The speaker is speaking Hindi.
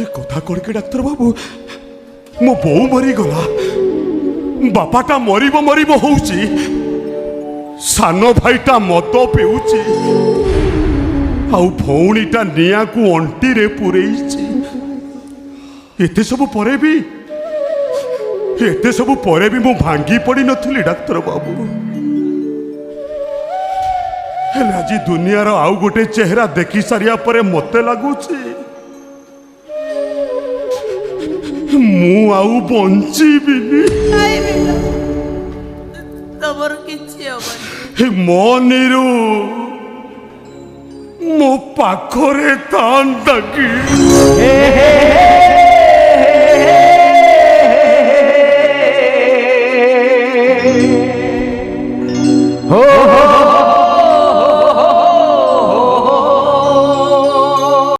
कथा कण के डाक्तर बाबू मो बो मरीगला बापाटा मरिब मरिब होउची सानो भाईटा मद पिउची आउ भौणीटा निया को अंटी रे पुरेइची एते सब परे भी मु भांगी पड़ी नथली डाक्तर बाबू हेले आज दुनियार आउ गोटे चेहरा देखी सारिया परे मते लागुची मु आउ बंचीबिनी तमर किछि हबनी मो निरु मो पाखरे तांता की